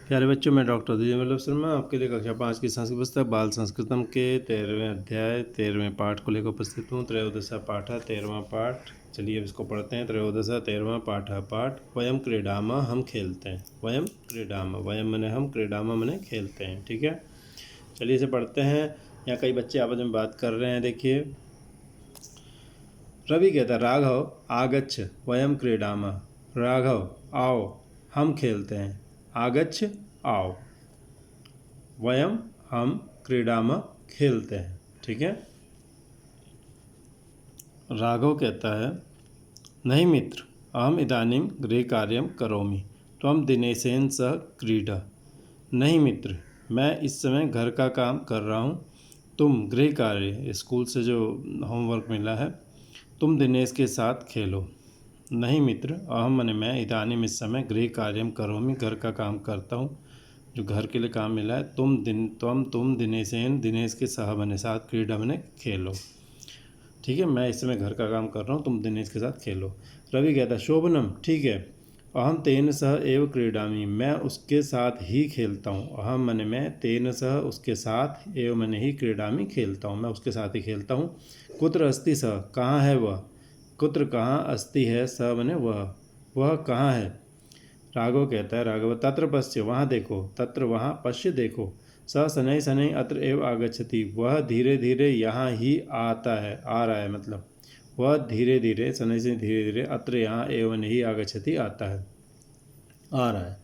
प्यारे बच्चों, मैं डॉक्टर दिव्य शर्मा आपके लिए कक्षा 5 की संस्कृत पुस्तक बाल संस्कृतम के 13वें अध्याय 13वें पाठ को लेकर उपस्थित हूँ। त्रयोदशा पाठ 13वां पाठ। चलिए अब इसको पढ़ते हैं। त्रयोदशा 13वां पाठ वयम क्रीडामा, हम खेलते हैं। वयम क्रीडामा, वयम मने हम, क्रीडामा मने खेलते हैं। ठीक है, चलिए इसे पढ़ते हैं। यहाँ कई बच्चे आपस में बात कर रहे हैं। देखिए, रवि कहता है राघव आगच्छ वयम क्रीडामा। राघव आओ, हम खेलते हैं। आगच्छ आओ, वयम हम, क्रीडाम खेलते हैं। ठीक है। राघव कहता है नहीं मित्र, अहम इदानीं गृहकार्यं करोमि, त्वं दिनेशेन सह क्रीड। नहीं मित्र, मैं इस समय घर का काम कर रहा हूँ, तुम गृह कार्य स्कूल से जो होमवर्क मिला है तुम दिनेश के साथ खेलो। नहीं मित्र, अहम मने मैं, इदानीं इस समय गृह कार्यम करोमि, घर का काम करता हूँ, जो घर के लिए काम मिला है। तुम दिनेशेन, दिनेश के सह मने साथ, क्रीडा मने खेलो। ठीक है, मैं इस समय घर का काम कर रहा हूँ, तुम दिनेश के साथ खेलो। रवि कहता है शोभनम ठीक है, अहम तेन सह एव क्रीडामी, मैं उसके साथ ही खेलता हूँ। अहम मने मैं, तेन सह उसके साथ, एव मने ही, क्रीडामी खेलता हूँ, मैं उसके साथ ही खेलता हूँ। कुत्र अस्ति सह, कहाँ है वह। कुत्र कहाँ, अस्ति है, सह मने वह कहाँ है। राघव कहता है राघव तत्र पश्य, वहाँ देखो। तत्र वहाँ, पश्य देखो। स शनै शनै अत्र एव आगच्छति, वह धीरे धीरे यहाँ ही आता है, आ रहा है मतलब। वह धीरे धीरे, शनै से धीरे धीरे, अत्र यहाँ, एवं ही आगच्छति आता है, आ रहा है।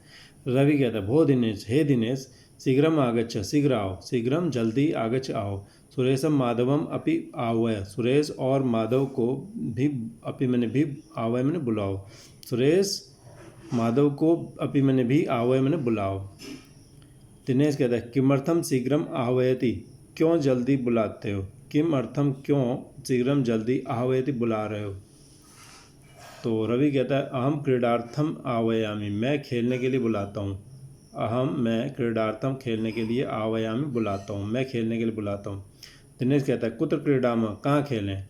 रवि कहता है भो दिनेश, हे दिनेश, शीघ्रम आगच्छ, शीघ्र आओ, शीघ्रम जल्दी, आगच्छ आओ। सुरेशम माधवम अपि आवय, सुरेश और माधव को भी, अपि मैंने भी, आवय मैंने बुलाओ। सुरेश माधव को, अपि मैंने भी, आवय मैंने बुलाओ। दिनेश कहता है किमर्थम शीघ्रम आह्वयति, क्यों जल्दी बुलाते हो। किम अर्थम, क्यों, शीघ्रम जल्दी, आह्वयति बुला रहे हो। तो रवि कहता है अहम क्रीडार्थम आह्वयामि, मैं खेलने के लिए बुलाता हूँ। अहम मैं, क्रीडार्थम खेलने के लिए, आह्वयामि बुलाता हूँ, मैं खेलने के लिए बुलाता हूँ। दिनेश कहता है कुत्र क्रीडाम, कहाँ खेलें।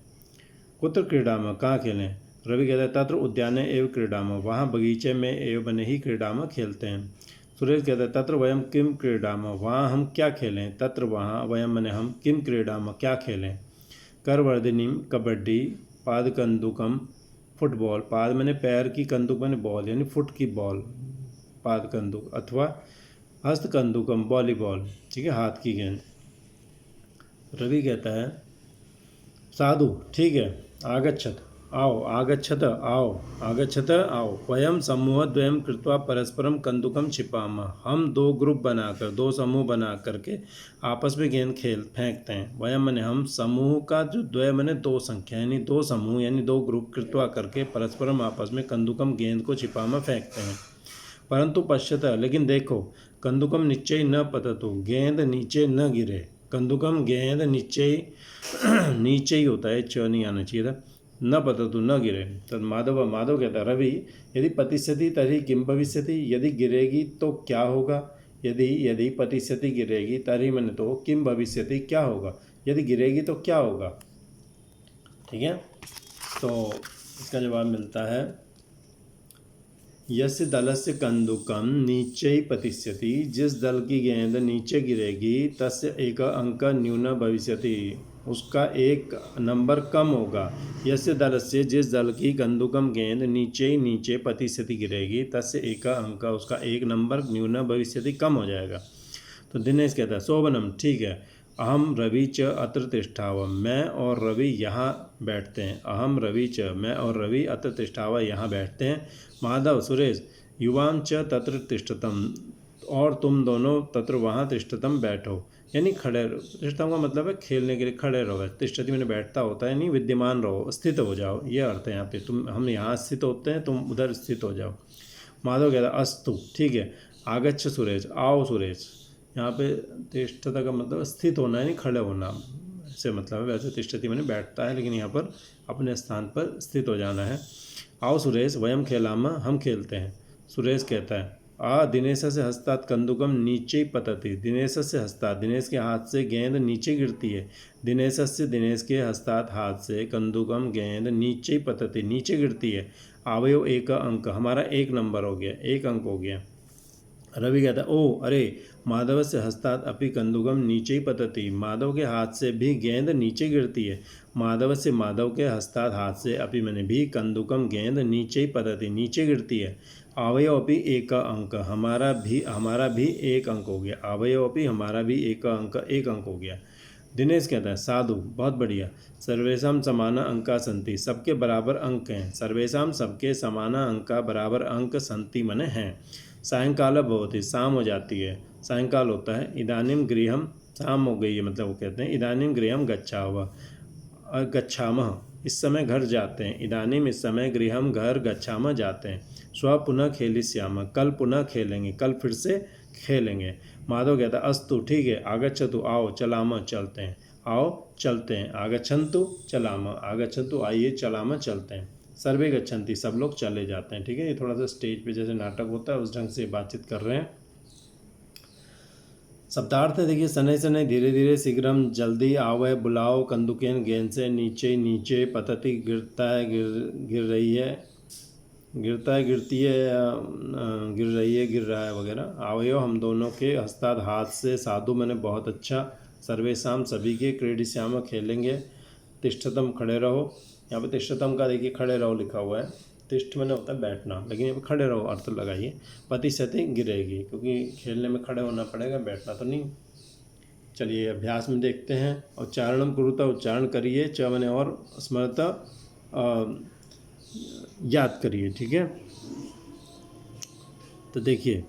कुत्र क्रीडाम, कहाँ खेलें। रवि कहता है तत्र उद्याने एव क्रीडाम, वहाँ बगीचे में, एव बने ही, क्रीडाम खेलते हैं। सुरेश कहता है तत्र वयम किम क्रीडाम, वहाँ हम क्या खेलें। तत्र वहाँ, वयम मने हम, किम क्रीडाम क्या खेलें। करवर्धिनी कबड्डी, पादकंदुकम फुटबॉल, पाद मैंने पैर की, कंदुक मैंने बॉल यानी फुट की बॉल, पाद कंदुक, अथवा हस्तकंदुकम वॉलीबॉल, ठीक है, हाथ की गेंद। रवि कहता है साधु ठीक है, आगच्छत आओ, आगच्छत आओ, आगच्छत आओ, वयम समूहद्वयं कृत्वा परस्परम कंदुकम छिपामः, हम दो ग्रुप बनाकर, दो समूह बना करके आपस में गेंद खेल फेंकते हैं। वयम मने हम, समूह का जो द्वय मने दो संख्या, यानी दो समूह यानी दो ग्रुप, कृत्वा करके, परस्परम आपस में, कंदुकम गेंद को छिपामः फेंकते हैं। परंतु पश्यत, लेकिन देखो, कंदुकम नीचे न पततु, गेंद नीचे न गिरे। कंदुकम गेंद नीचे नीचे ही होता है, च नहीं आना चाहिए था। न पततु, न गिरे। तद माधव, माधव कहता है रवि यदि पतिष्यति तर्हि किम भविष्यति, यदि गिरेगी तो क्या होगा। यदि पतिष्यति गिरेगी, तर्हि मैंने तो, किम भविष्यति क्या होगा, यदि गिरेगी तो क्या होगा। ठीक है, तो इसका जवाब मिलता है यस्य दलस्य कंदुकम नीचे पतिष्यति, जिस दल की गेंद नीचे गिरेगी, तस्य एक अंक न्यून भविष्यति, उसका एक नंबर कम होगा। यस्य दलस्य, जिस दल की कंदुकम गेंद नीचे पतिष्यति गिरेगी, तस्य एक अंक, उसका एक नंबर न्यून भविष्यति, कम हो जाएगा। तो दिनेश कहता है शोभनम ठीक है, अहम रवि च अत्र तिष्ठाव, मैं और रवि यहाँ बैठते हैं। अहम रवि च, मैं और रवि, अत्र तिष्ठाव, यहाँ बैठते हैं। माधव सुरेश युवाम च तत्र तिष्ठतम, और तुम दोनों तत्र वहाँ तिष्ठतम बैठो, यानी खड़े रहो। तिष्ठतम का मतलब है खेलने के लिए खड़े रहो। तिष्ठति मैंने बैठता होता है, नहीं विद्यमान रहो, स्थित हो जाओ, ये अर्थ है यहाँ पे। तुम, हम यहाँ स्थित होते हैं, तुम उधर स्थित हो जाओ। माधव कहता है अस्तु ठीक है, आगच्छ सुरेश, आओ सुरेश। यहाँ पे तिष्ठता का मतलब स्थित होना है, नहीं खड़े होना से मतलब है। वैसे तिष्ठति मैंने बैठता है, लेकिन यहाँ पर अपने स्थान पर स्थित हो जाना है। आओ सुरेश वयम खेलामा, हम खेलते हैं। सुरेश कहता है दिनेश से हस्तात् कंदुकम नीचे पतति, दिनेश से हस्तात्, दिनेश के हाथ से गेंद नीचे गिरती है। दिनेश से, दिनेश के हस्तात्, हाथ से, कंदुकम गेंद नीचे पतति, नीचे गिरती है। आवयो एक अंक, हमारा एक नंबर हो गया, एक अंक हो गया। रवि कहता है, ओ अरे माधव से हस्तात् अपि कंदुकम नीचे ही पतति। माधव के हाथ से भी गेंद नीचे गिरती है। माधव से माधव के हस्तात् हाथ से अपि मैंने भी कंदुकम गेंद नीचे ही पतति नीचे गिरती है। आवयो अपि एक अंक हमारा भी एक अंक हो गया। आवयो अपि हमारा भी एक अंक हो गया। दिनेश कहता है, साधु बहुत बढ़िया। सर्वेशम समाना अंका संति, सबके बराबर अंक हैं। सर्वेशम सबके समाना अंका बराबर अंक संति मने हैं। सायंकाल भवति, शाम हो जाती है, सायंकाल होता है। इदानीम गृहम, शाम हो गई है मतलब वो कहते हैं इदानीम गृहम गच्छामः, इस समय घर जाते हैं। इदानीम इस समय, गृहम घर, गच्छामः जाते हैं। स्व पुनः खेलिष्यामः, कल पुनः खेलेंगे, कल फिर से खेलेंगे। माधव कहता है, अस्तु ठीक है, आगच्छतु आओ, चलामः चलते हैं, आओ चलते हैं। आगच्छन्तु चलामः, आगच्छन्तु आइए, चलामः चलते हैं। सर्वे गच्छन्ति, सब लोग चले जाते हैं। ठीक है, ये थोड़ा सा स्टेज पे जैसे नाटक होता है उस ढंग से बातचीत कर रहे हैं। शब्दार्थ है देखिए, शनै शनै धीरे धीरे, शीघ्रम जल्दी, आवय बुलाओ, कंदुकेन गेंद से, नीचे नीचे, पतति गिरता है, गिर रही है, गिरता है गिरती है, गिर रही है गिर रहा है वगैरह। आवयो हम दोनों के, हस्ताद हाथ से, साधु मैंने बहुत अच्छा, सर्वेशाम सभी के, क्रीडिश्याम खेलेंगे, तिष्ठतम खड़े रहो। यहाँ पे तिष्ठतम का देखिए खड़े रहो लिखा हुआ है। तिष्ठ मैंने होता है बैठना, लेकिन यहाँ पे खड़े रहो अर्थ लगाइए। पति सती गिरेगी, क्योंकि खेलने में खड़े होना पड़ेगा, बैठना तो नहीं। चलिए अभ्यास में देखते हैं। उच्चारणम कुरुता, उच्चारण करिए। च मैंने और स्मरता याद करिए। ठीक है, तो देखिए,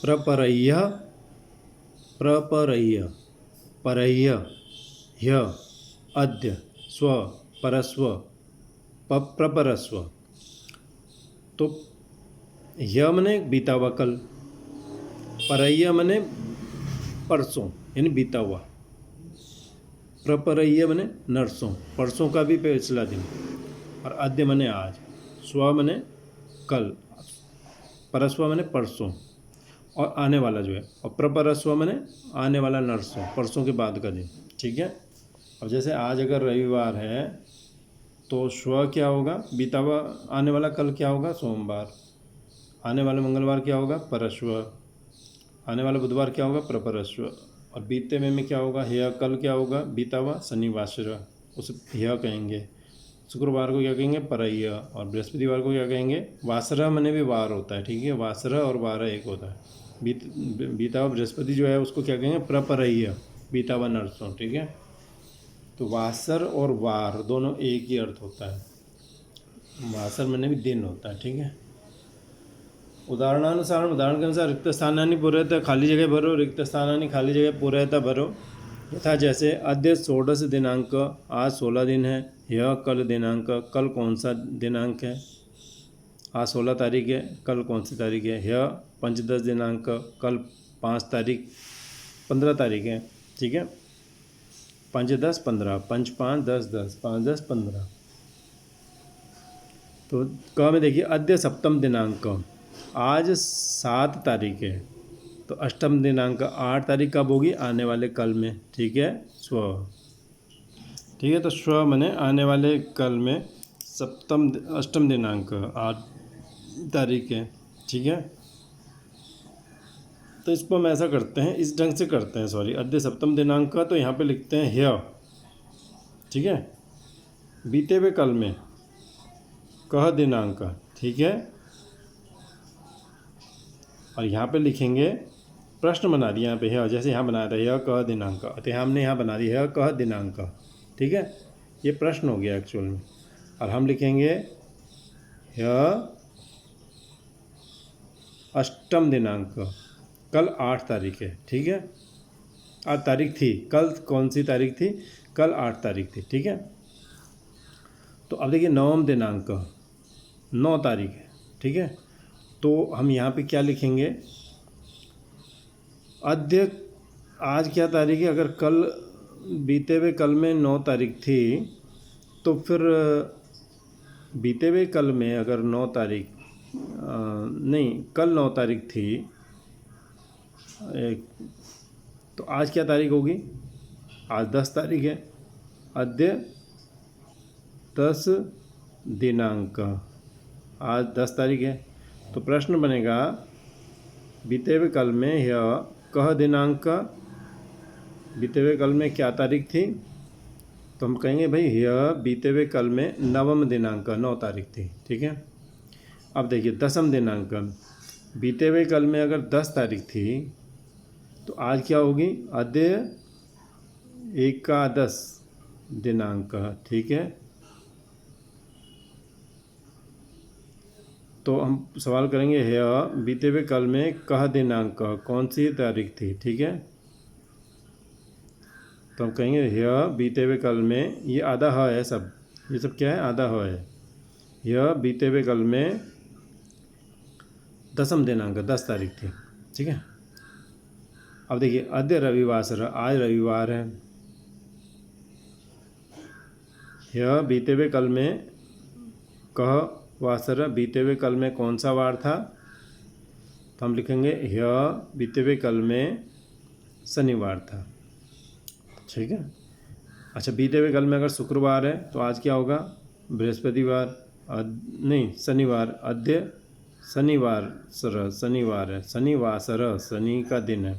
प्रपरय्य, प्रपरय्य, परय्य, ह्य, अद्य, स्व, परस्व, प्रपरस्व। तो ह्य मने बीता हुआ कल, परय्य मने परसों यानी बीता हुआ, प्रपरय्य मने नरसों, परसों का भी पिछला दिन, और अद्य मने आज, स्व मने कल, परस्व मने परसों और आने वाला जो है, और प्रपरस्व मने आने वाला नरसों, परसों के बाद का दिन। ठीक है, अब जैसे आज अगर रविवार है तो स्व क्या होगा, बीता हुआ, आने वाला कल क्या होगा, सोमवार, आने वाला मंगलवार क्या होगा, परस्व, आने वाला बुधवार क्या होगा, प्रपरस्व, और बीते में क्या होगा, ह्य, कल क्या होगा, बीता हुआ शनिवार, उसे ह्य कहेंगे। शुक्रवार को क्या कहेंगे, परय्य, और बृहस्पतिवार को क्या कहेंगे, वासरा मने भी वार होता है। ठीक है, वासरा और वार एक होता है। बीता हुआ बृहस्पति जो है उसको क्या कहेंगे, प्रपरय्य, बीता हुआ नरसों। ठीक है, तो वासर और वार दोनों एक ही अर्थ होता है। वासर मने भी दिन होता है। ठीक है, उदाहरणानुसार, उदाहरण के अनुसार, रिक्त स्थानानि पूरयतः, खाली जगह भरो, रिक्त स्थानानि खाली जगह पूरयतः भरो। यथा जैसे, अद्य षोडश दिनांक, आज 16 दिन है। यह कल दिनांक, कल कौन सा दिनांक है, आज 16 तारीख है, कल कौन सी तारीख है। यह पंचदश दिनांक, कल 5 तारीख, 15 तारीख है। ठीक है, 5 10 15, 5 5 10 10, 5 10 15। तो क में देखिए, अद्य सप्तम दिनांक, आज 7 तारीख है, तो अष्टम दिनांक 8 तारीख कब होगी, आने वाले कल में। ठीक है, स्व। ठीक है, तो स्व मने आने वाले कल में, अष्टम दिनांक 8 तारीख है। ठीक है, तो इसको हम ऐसा करते हैं, इस ढंग से करते हैं, सॉरी, अद्य सप्तम दिनांक का, तो यहाँ पे लिखते हैं ह्य। ठीक है, बीते हुए कल में कह दिनांक। ठीक है, और यहाँ पे लिखेंगे, प्रश्न बना दिया यहाँ पे है, जैसे यहाँ बनाया था यह कह दिनांक, तो हमने यहाँ बना दिया है कह दिनांक। ठीक है, ये प्रश्न हो गया एक्चुअल में, और हम लिखेंगे यह अष्टम दिनांक, कल 8 तारीख है। ठीक है, 8 तारीख थी, कल कौन सी तारीख थी, कल 8 तारीख थी। ठीक है, तो अब देखिए नवम दिनांक, 9 तारीख है। ठीक है, तो हम यहाँ पे क्या लिखेंगे, अद्य, आज क्या तारीख है, अगर कल बीते हुए कल में 9 तारीख थी, तो फिर बीते हुए कल में अगर 9 तारीख नहीं, कल 9 तारीख थी, तो आज क्या तारीख होगी, आज 10 तारीख है। अद्य 10 दिनांक, आज 10 तारीख है, तो प्रश्न बनेगा बीते हुए कल में ह्य कह दिनांक, बीते हुए कल में क्या तारीख थी, तो हम कहेंगे भाई ह्य बीते हुए कल में नवम दिनांक 9 तारीख थी। ठीक है। अब देखिए दसम दिनांक, बीते हुए कल में अगर 10 तारीख थी तो आज क्या होगी, अद्य एकादश दिनांक। ठीक है। तो हम सवाल करेंगे ह्य बीते हुए कल में कह दिनांक कौन सी तारीख थी। ठीक है। तो हम कहेंगे ह्य बीते हुए कल में, ये आधा ह है सब, ये सब क्या है, आधा ह है। ह्य बीते हुए कल में दसम दिनांक 10 तारीख थी। ठीक है। अब देखिए अद्य रविवासर, आज रविवार है। ह्य बीते हुए कल में कह वासर, बीते हुए कल में कौन सा वार था, तो हम लिखेंगे ह्य बीते हुए कल में शनिवार था। ठीक है। अच्छा, बीते हुए कल में अगर शुक्रवार है तो आज क्या होगा, बृहस्पतिवार, नहीं शनिवार, अद्य शनिवार सर, शनिवार है, शनिवासर, शनि का दिन है।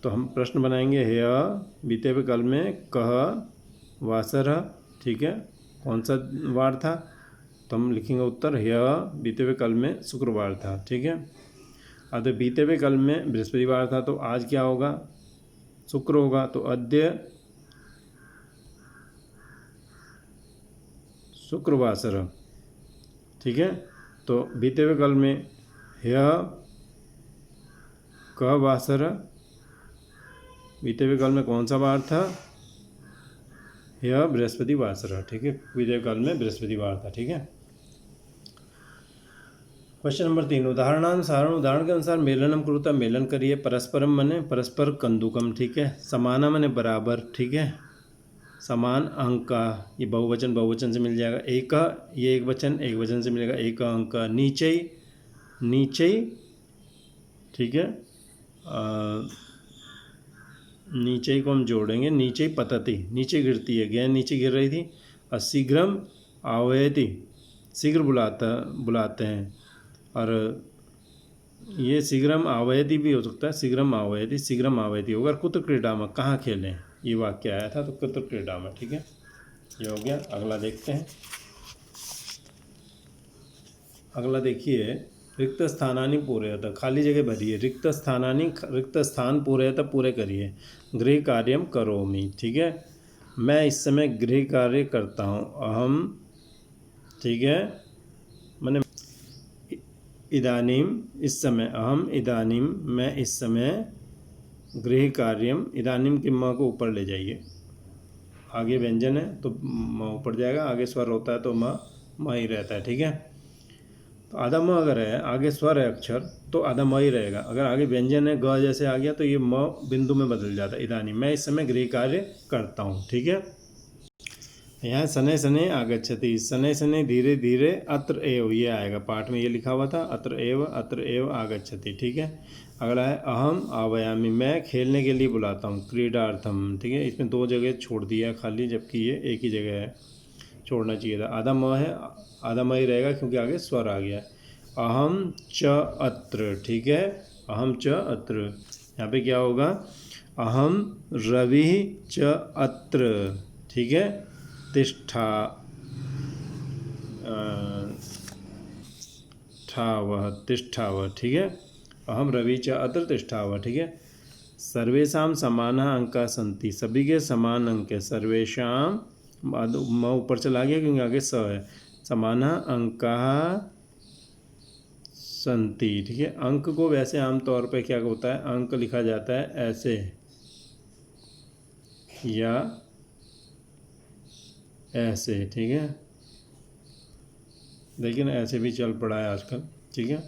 तो हम प्रश्न बनाएंगे ह्य बीते हुए कल में कह वासर। ठीक है। कौन सा वार था, तो हम लिखेंगे उत्तर ह्य बीते हुए कल में शुक्रवार था। ठीक है। अद्य बीते हुए कल में बृहस्पतिवार था तो आज क्या होगा, शुक्र होगा, तो अद्य शुक्रवासर। ठीक है। तो बीते हुए कल में ह्य कह वासर, बीते हुए कल में कौन सा वार था, ह्य बृहस्पतिवासर। ठीक है। बीते हुए कल में बृहस्पतिवार था। ठीक है। क्वेश्चन नंबर 3, उदाहरणानुसार, उदाहरण के अनुसार मेलनम कुरुता, मेलन करिए। परस्परम मने परस्पर कंदुकम। ठीक है। समाना मने बराबर। ठीक है। समान अंक, ये बहुवचन बहुवचन से मिल जाएगा। एक, ये एक वचन एक वचन से मिलेगा, एक अंक। नीचे नीचे। ठीक है। नीचे को हम जोड़ेंगे, नीचे पतति, नीचे गिरती है, गेंद नीचे गिर रही थी। और शीघ्रम आह्वयति, शीघ्र बुलाते हैं। और ये शीघ्रम आह्वयति भी हो सकता है, शीघ्रम आह्वयति, शीघ्रम आह्वयति होगा। कुत्र क्रीडा में, कहाँ खेलें, ये वाक्य आया था, तो कुत्र क्रीडा में। ठीक है। ये हो गया। अगला देखते हैं। अगला देखिए, रिक्त स्थानानि पूरयत, खाली जगह भरिए। रिक्त स्थानानि, रिक्त स्थान पूरयत, पूरे करिए। गृह कार्यम करोमि। ठीक है। मैं इस समय गृह कार्य करता हूँ। अहम, ठीक है, मैंने इदानीम, इस समय, अहम इदानीम, मैं इस समय, गृह कार्यम, इदानीम के म को ऊपर ले जाइए, आगे व्यंजन है तो म ऊपर जाएगा, आगे स्वर होता है तो म ही रहता है। ठीक है। तो आधा म अगर है, आगे स्वर है अक्षर, तो आधा म ही रहेगा। अगर आगे व्यंजन है, ग जैसे आ गया, तो ये म बिंदु में बदल जाता है। इदानीम, मैं इस समय गृह कार्य करता हूँ। ठीक है। यहाँ शनै शनै आगच्छति, शनै शनै धीरे धीरे, अत्र एव, ये आएगा पाठ में, ये लिखा हुआ था, अत्र एव आगच्छति। ठीक है। अगला है अहम आह्वयामि, मैं खेलने के लिए बुलाता हूँ। क्रीडार्थम। ठीक है। इसमें 2 जगह छोड़ दिया खाली, जबकि ये एक ही जगह है, छोड़ना चाहिए था। आधा म है, आधा म ही रहेगा क्योंकि आगे स्वर आ गया है। अहम च अत्र। ठीक है। अहम च अत्र, यहाँ पे क्या होगा, अहम रवि च अत्र। ठीक है। तिष्ठा ठावः, तिष्ठावः। ठीक है। अहम रवि च अत्र तिष्ठावः। ठीक है। सर्वेषां समानः अंकाः सन्ति, सभी के समान अंक है। सर्वेषां, म ऊपर चला गया क्योंकि आगे स है। समानः अंकाः सन्ति। ठीक है। अंक को वैसे आमतौर पे क्या होता है, अंक लिखा जाता है ऐसे या ऐसे। ठीक है। लेकिन ऐसे भी चल पड़ा है आजकल। ठीक है।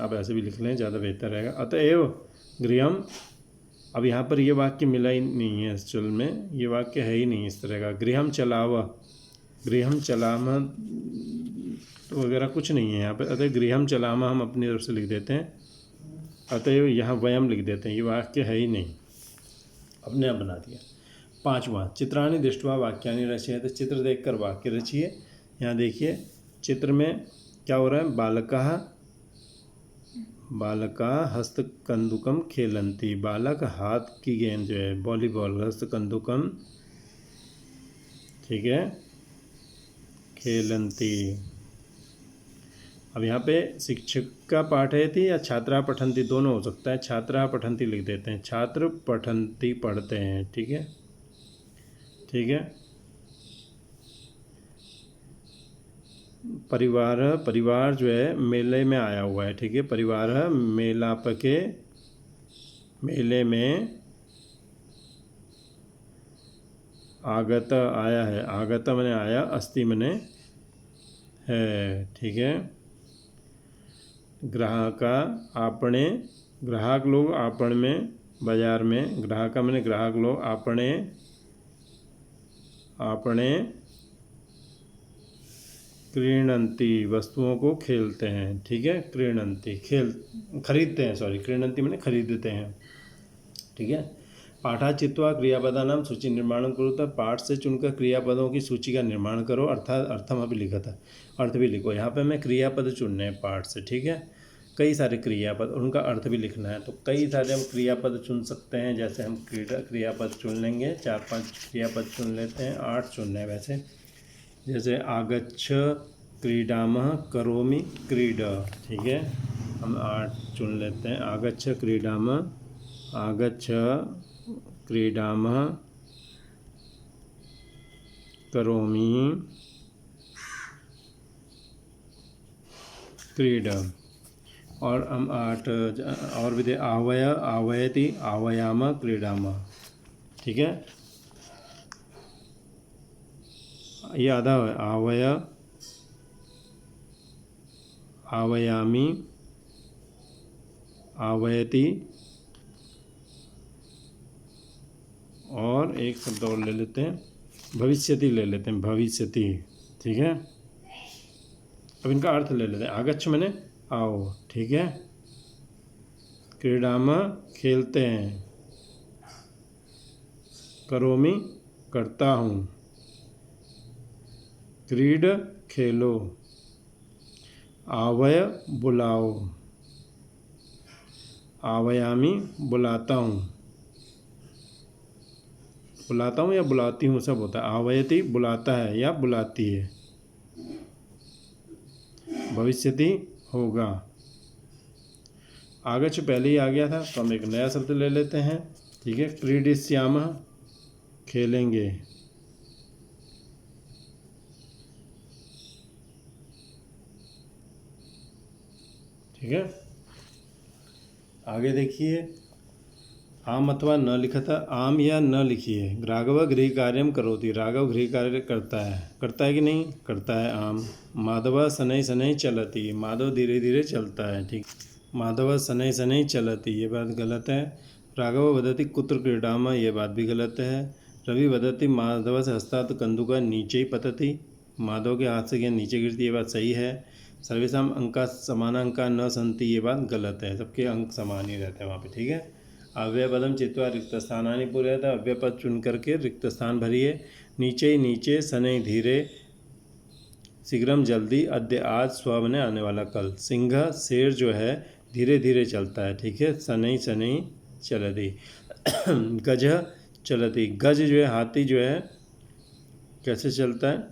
आप ऐसे भी लिख लें, ज़्यादा बेहतर रहेगा। अतएव गृहम, अब यहाँ पर ये वाक्य मिला ही नहीं है, एक्चुअल में ये वाक्य है ही नहीं इस तरह का। गृहम चलाव, गृहम चलाम वगैरह कुछ नहीं है यहाँ पर। अतः गृहम चलाम हम अपनी तरफ से लिख देते हैं, अतएव यहाँ वयम लिख देते हैं। ये वाक्य है ही नहीं, अपने आप बना दिया। 5वां, चित्राणि दृष्ट्वा वाक्यानि रचयेत, चित्र देखकर वाक्य रचिए। यहाँ देखिए चित्र में क्या हो रहा है, बालकः बालका हस्तकंदुकम खेलंती, बालक हाथ की गेंद जो है वॉलीबॉल, हस्तकंदुकम, ठीक है, खेलंती। अब यहाँ पे शिक्षक का पाठयति या छात्रा पठंती दोनों हो सकता है, छात्रा पठंती लिख देते हैं, छात्र पठंती पढ़ते हैं, ठीक है, ठीक है। परिवार, परिवार जो है मेले में आया हुआ है, ठीक है, परिवार मेलापके, मेले में आगत आया है, आगत मैंने आया, अस्ति मैंने है, ठीक है। ग्राहका आपने, ग्राहक लोग आपण में, बाजार में, ग्राहका मैंने ग्राहक लोग आपने, आपने क्रीणंती वस्तुओं को खेलते हैं, ठीक है, क्रीणंती खेल खरीदते हैं, सॉरी क्रीणंती मैंने खरीदते हैं, ठीक है। पाठा चित्वा क्रियापदानाम सूची निर्माण करो, तो पाठ से चुनकर क्रियापदों की सूची का निर्माण करो, अर्थात अर्थम अभी लिखा था, अर्थ भी लिखो। यहाँ पे मैं क्रियापद चुनने हैं पाठ से, ठीक है, कई सारे क्रियापद, उनका अर्थ भी लिखना है, तो कई सारे हम क्रियापद चुन सकते हैं। जैसे हम क्रियापद चुन लेंगे, 4-5 क्रियापद चुन लेते हैं, 8 चुनने हैं वैसे। जैसे आगच्छ क्रीडामः करोमि क्रीड, ठीक है, हम 8 चुन लेते हैं। आगच्छ क्रीडामः, आगच्छ क्रीडामः करोमि क्रीड, और हम 8 और भी दे, आवय आवयति आवयाम क्रीडामः, ठीक है, ये आधा है, आवय आवयामी आवयति, और एक शब्द और ले लेते हैं, भविष्यति ले लेते हैं, भविष्यति, ठीक है। अब इनका अर्थ ले लेते हैं। आगच्छ मैंने आओ, ठीक है, क्रीडामा खेलते हैं, करोमि करता हूँ, क्रीड खेलो, आवय बुलाओ, आवयामी बुलाता हूँ, बुलाता हूँ या बुलाती हूँ सब होता है। आवयति बुलाता है या बुलाती है, भविष्यति होगा। आगच्छ पहले ही आ गया था, तो हम एक नया शब्द ले लेते हैं, ठीक है, क्रीडिष्यामः खेलेंगे, ठीक है। आगे देखिए, आम अथवा न लिखा था, आम या न लिखिए। राघव गृह कार्यम करोति, राघव गृह कार्य करता है कि नहीं करता है। आम। माधव शनै शनै चलति, माधव धीरे धीरे चलता है, ठीक, माधव शनै शनै चलति, ये बात गलत है। राघव वदति कुत्र क्रीडामः, ये बात भी गलत है। रवि वदति माधव से हस्तात् कंदुका नीचे ही पतति, माधव के हाथ से गेंद नीचे गिरती, ये बात सही है। सर्वेषां अंका समान अंका न सन्ति, ये बात गलत है, सबके अंक समान ही रहते हैं वहाँ पे, ठीक है। अव्ययपदम चित्वा रिक्त स्थानानि पूरयत, अव्यय पद चुन करके रिक्त स्थान भरिए। नीचे ही नीचे, शनै धीरे, शीघ्रम जल्दी, अद्य आज, स्व बने आने वाला कल। सिंह शेर जो है धीरे धीरे चलता है, ठीक है, शनै शनै चलति। गज चलति, गज जो है हाथी जो है कैसे चलता है,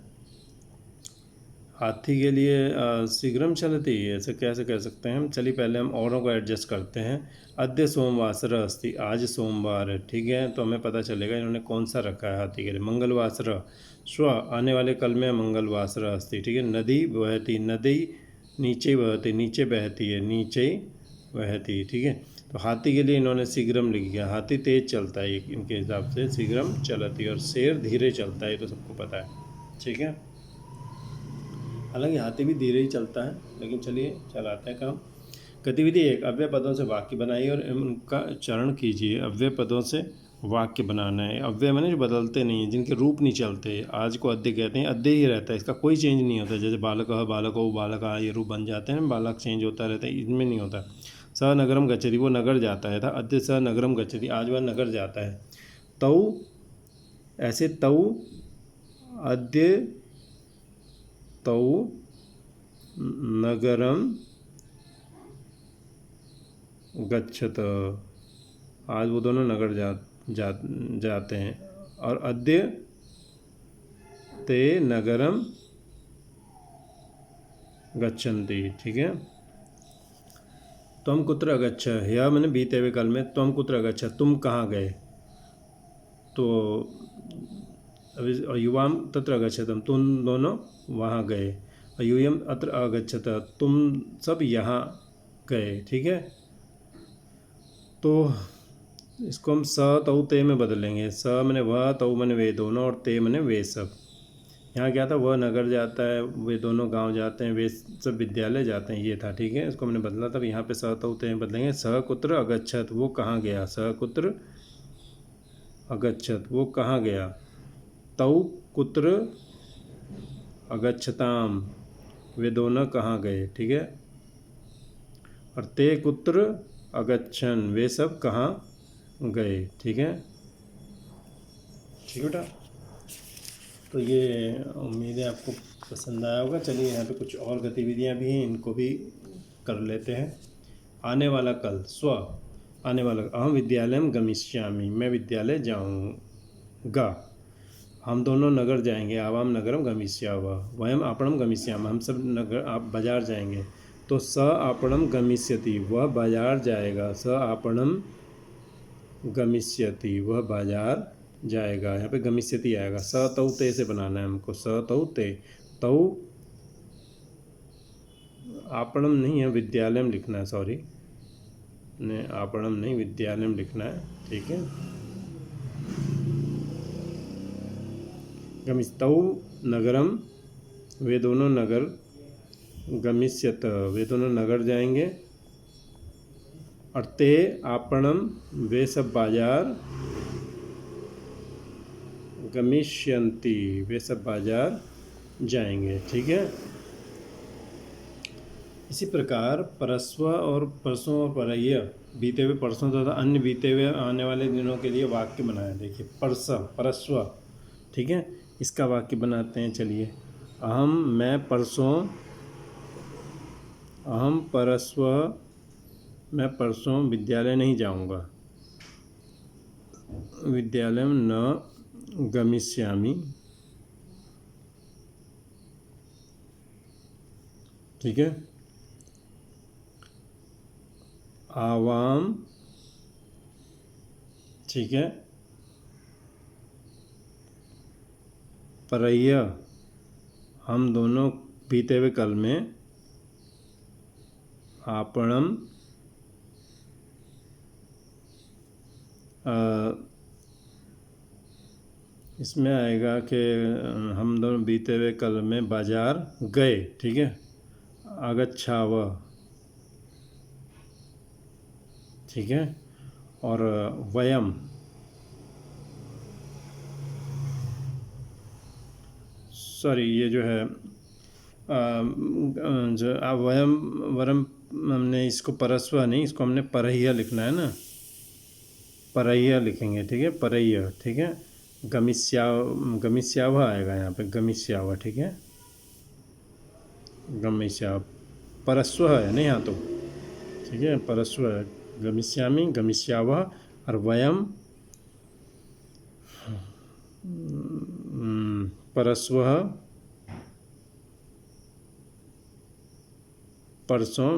हाथी के लिए शीघ्रम चलती, ऐसे कैसे कह सकते हैं हम। चलिए पहले हम औरों को एडजस्ट करते हैं। अद्य सोमवासर अस्ति, आज सोमवार है, ठीक है, तो हमें पता चलेगा इन्होंने कौन सा रखा है हाथी के लिए। मंगलवासर, श्व आने वाले कल में मंगलवासर अस्ति, ठीक है। नदी बहती, नदी नीचे बहती, नीचे बहती है, नीचे बहती, ठीक है। तो हाथी के लिए इन्होंने शीघ्रम लिख गया, हाथी तेज चलता है इनके हिसाब से, शीघ्रम चलती, और शेर धीरे चलता है, ये तो सबको पता है, ठीक है। हालांकि हाथी भी धीरे ही चलता है, लेकिन चलिए चलाते हैं काम। गतिविधि 1, अव्यय पदों से वाक्य बनाइए और उनका चरण कीजिए। अव्यय पदों से वाक्य बनाना है। अव्यय मैंने जो बदलते नहीं हैं, जिनके रूप नहीं चलते, आज को अद्य कहते हैं, अद्य ही रहता है, इसका कोई चेंज नहीं होता। जैसे बालक बालको बालका, ये रूप बन जाते हैं, बालक चेंज होता रहता है, इनमें नहीं होता। स नगरम गच्छति, वो नगर जाता है था, अद्य स नगरम गच्छति, आज वह नगर जाता है। तौ, ऐसे तौ, अद्य तौ नगरम गच्छत, आज वो दोनों नगर जाते हैं। और अद्य ते नगरम गच्छन्ति, ठीक है। त्वं कुत्र अगच्छ, यह मैंने बीते हुए काल में त्वं कुत्र अगच्छ, तुम कहाँ गए। तो युवाम तत्र अगच्छतम, तुम दोनों वहाँ गए। यूयम अत्र अगच्छत, तुम सब यहाँ गए, ठीक है। तो इसको हम स तऊ ते में बदलेंगे। स मैंने वह, तऊ मैंने वे दोनों, और ते मैंने वे सब। यहाँ क्या था, वह नगर जाता है, वे दोनों गांव जाते हैं, वे सब विद्यालय जाते हैं, ये था, ठीक है। इसको मैंने बदला, तब यहाँ पे स तऊ ते में बदलेंगे। स कुत्र अगच्छत, वो कहाँ गया। स कुत्र अगच्छत, वो कहाँ गया। तऊ कुत्र अगच्छताम, वे दोनों कहाँ गए, ठीक है। और ते कुत्र अगच्छन, वे सब कहाँ गए, ठीक है। ठीक बेटा, तो ये उम्मीद है आपको पसंद आया होगा। चलिए यहाँ पे कुछ और गतिविधियाँ भी हैं, इनको भी कर लेते हैं। आने वाला कल, स्व आने वाला, अहम विद्यालयम गमिष्यामि, मैं विद्यालय जाऊँगा। हम दोनों नगर जाएंगे, आवाम नगरम गमिष्यावः, वयम आपणम गमिष्यामः, हम सब नगर आप बाजार जाएंगे। तो स आपणम गमिष्यति, वह बाजार जाएगा। स आपणम गमिष्यति, वह बाजार जाएगा। यहाँ पे गमिष्यति आएगा। स तौ ते से बनाना है हमको। स तौ ते, तौ आपणम नहीं है, विद्यालय में लिखना है, सॉरी, ने आपणम नहीं, विद्यालय में लिखना है, ठीक है। गमिष्यतौ नगरम, वे दोनों नगर, गमिष्यत, वे दोनों नगर जाएंगे। और ते आपणम, वे सब बाजार, गमिष्यन्ति, वे सब बाजार जाएंगे, ठीक है। इसी प्रकार परस्व और परसों और परह्य, बीते हुए परसों तथा अन्य बीते हुए आने वाले दिनों के लिए वाक्य बनाए। देखिए परस्व, ठीक है, इसका वाक्य बनाते हैं। चलिए, अहम, मैं परसों, अहम परस्व, मैं परसों विद्यालय नहीं जाऊंगा। विद्यालय न गमिष्यामि, ठीक है। आवाम, ठीक है। परह्य, हम दोनों बीते हुए कल में। आपणम, इसमें आएगा कि हम दोनों बीते हुए कल में बाजार गए, ठीक है। अगच्छाव, ठीक है। और वयम, सॉरी, ये जो है जो वयम वरम, हमने इसको परस्व नहीं, इसको हमने परह्य लिखना है ना, परह्य लिखेंगे, ठीक है। परह्य, ठीक है। गमिष्याव आएगा यहाँ पे, गमिष्याव, ठीक है। गमिष्याव, परस्व है नहीं यहाँ तो, ठीक है, परस्व है। गमिष्यामि, गमिष्याव, और वयम परस्व, परसों,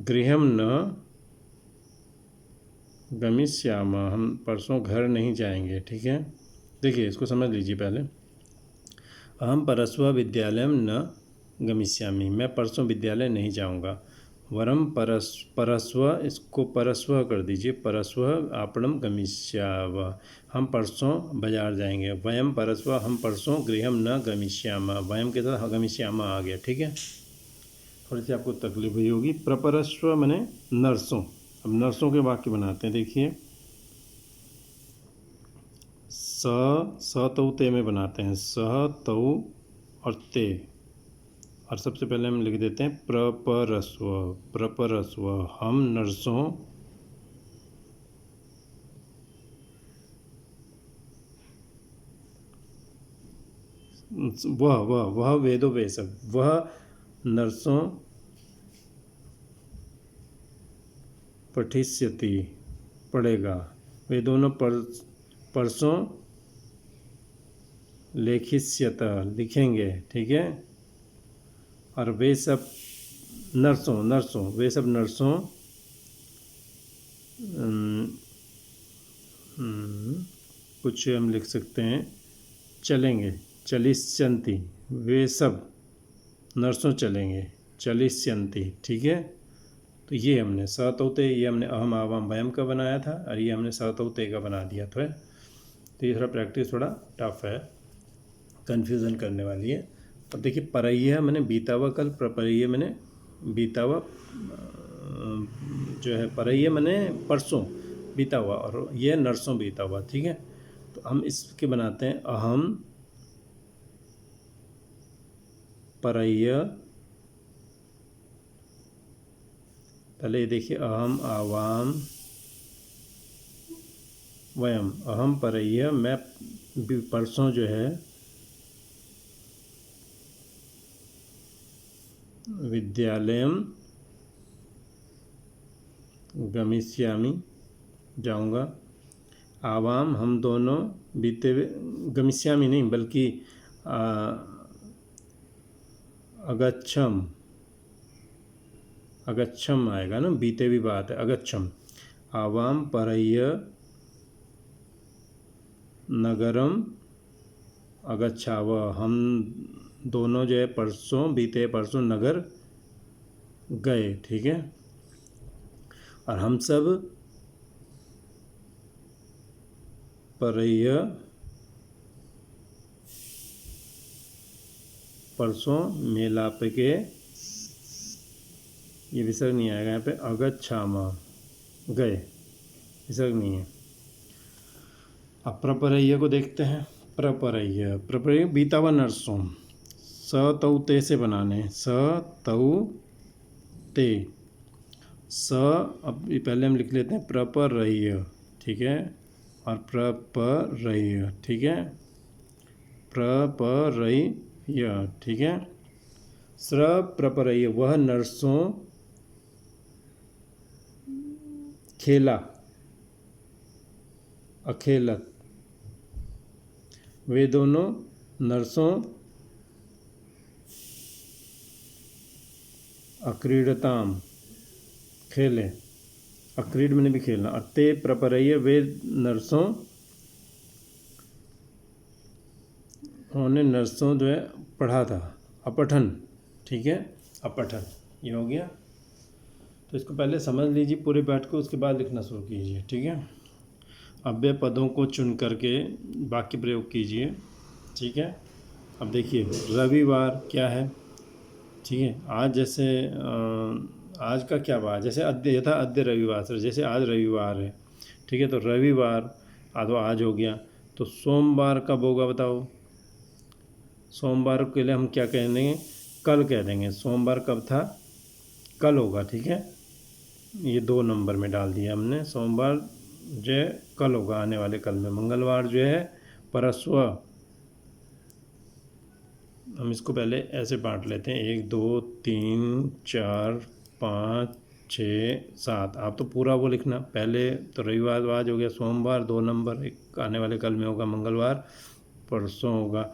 गृहम न गमिष्यामः, हम परसों घर नहीं जाएंगे, ठीक है। देखिए, इसको समझ लीजिए पहले। अहम परस्व विद्यालयम न गमिष्यामि, मैं परसों विद्यालय नहीं जाऊंगा। वरम परस्व, इसको परस्व कर दीजिए, परस्व आपणम गमिष्यावः, हम परसों बाजार जाएंगे। वयम परस्व, हम परसों गृहम न गमिष्यामः, वयम के साथ गमिष्यामः आ गया, ठीक है। थोड़ी सी आपको तकलीफ हुई होगी। प्रपरस्व मैंने नर्सों, अब नर्सों के वाक्य बनाते हैं। देखिए, स तऊ ते में बनाते हैं। स तऊ और ते, और सबसे पहले हम लिख देते हैं प्रपरस्व, प्रपरस्व, हम नर्सों, वह वेदो वे सब, वह नर्सों पठिष्यति पढ़ेगा। वे दोनों परसों लेखिष्यत लिखेंगे। ठीक है। और वे सब नर्सों वे सब नर्सों कुछ हम लिख सकते हैं चलेंगे। चलिष्यन्ति वे सब नर्सों चलेंगे। चलिष्यन्ति। ठीक है। तो ये हमने सतौते, ये हमने अहम आवाम वयम का बनाया था और ये हमने सतौते का बना दिया था। तो ये थोड़ा प्रैक्टिस थोड़ा टफ है, कन्फ्यूज़न करने वाली है। अब देखिए परय्य मैंने बीता हुआ कल, प्रपरय्य मैंने बीता हुआ जो है, परय्य मैंने परसों बीता हुआ और ये नरसों बीता हुआ। ठीक है। तो हम इसके बनाते हैं अहम परय्य। पहले देखिए अहम आवाम वयम, अहम परय्य मैं परसों जो है विद्यालयम गमिष्यामि जाऊंगा। आवाम हम दोनों बीते हुए, गमिष्यामि नहीं बल्कि अगच्छम आएगा ना, बीते हुए बात है अगच्छम। आवाम परय्य नगरम अगच्छाव, हम दोनों जो है परसों बीते परसों नगर गए। ठीक है। और हम सब परय्य परसों मेलाप के, ये विसर्ग नहीं आएगा यहाँ पे, अगच्छामा गए, विसर्ग नहीं है। अब प्रपरय्य को देखते हैं। प्रपरय्य बीता हुआ नरसों, सतौते से बनाने, सतौते स। अब पहले हम लिख लेते हैं प्रपरय्य। ठीक है। और प्रपरय्य। ठीक है। प्रपरय्य। ठीक है। प्रपरय्य वह नरसों खेला अखेलत, वे दोनों नरसों अक्रीडताम खेले। अक्रीड मैंने भी खेलना। अते प्रपरय्य वे नरसों, उन्होंने नरसों जो है पढ़ा था। अपठन। ठीक है। अपठन ये हो गया। तो इसको पहले समझ लीजिए पूरे पाठ को, उसके बाद लिखना शुरू कीजिए। ठीक है। अव्यय पदों को चुन करके वाक्य प्रयोग कीजिए। ठीक है। अब देखिए रविवार क्या है। ठीक है। आज जैसे आज का क्या बात, जैसे अद्य यथा अद्य रविवार सर, जैसे आज रविवार है। ठीक है। तो रविवार आज हो गया। तो सोमवार कब होगा बताओ। सोमवार के लिए हम क्या कह देंगे, कल कह देंगे। सोमवार कब था, कल होगा। ठीक है। ये 2 नंबर में डाल दिया हमने। सोमवार जो है कल होगा, आने वाले कल में। मंगलवार जो है परस्व। हम इसको पहले ऐसे बांट लेते हैं, 1 2 3 4 5 6 7। आप तो पूरा वो लिखना। पहले तो रविवार आज हो गया, सोमवार 2 नंबर, एक आने वाले कल में होगा, मंगलवार परसों होगा,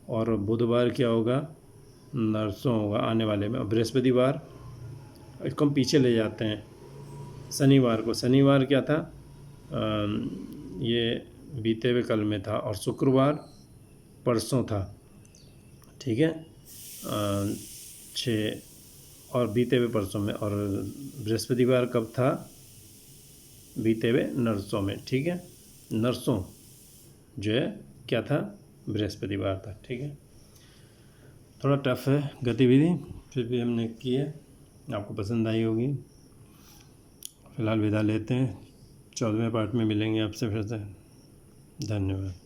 और बुधवार क्या होगा, नरसों होगा आने वाले में। बृहस्पतिवार इसको हम पीछे ले जाते हैं, शनिवार को, शनिवार क्या था, ये बीते हुए कल में था, और शुक्रवार परसों था। ठीक है। 6 और बीते हुए परसों में, और बृहस्पतिवार कब था, बीते हुए नरसों में। ठीक है। नरसों जो है क्या था, बृहस्पतिवार था। ठीक है। थोड़ा टफ है गतिविधि, फिर भी हमने की है, आपको पसंद आई होगी। फिलहाल विदा लेते हैं, 14वें पार्ट में मिलेंगे आपसे फिर से। धन्यवाद।